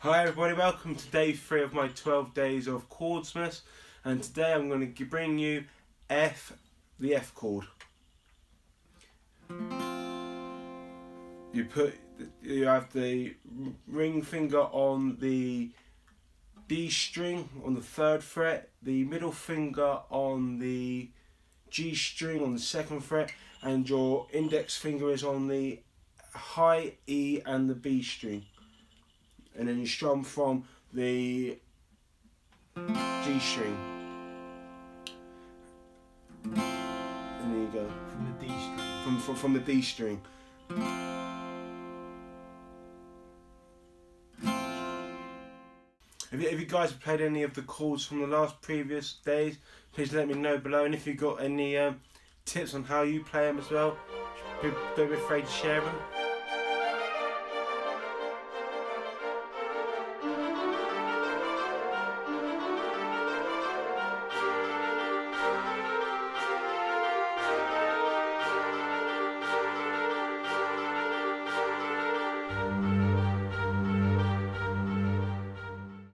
Hi everybody, welcome to day 3 of my 12 days of Chordsmas, and today I'm going to bring you the F chord. You have the ring finger on the D string on the 3rd fret, the middle finger on the G string on the 2nd fret, and your index finger is on the high E and the B string. And then you strum from the G string. And there you go. From the D string. From the D string. If you guys have played any of the chords from the previous days, please let me know below. And if you've got any tips on how you play them as well, don't be afraid to share them.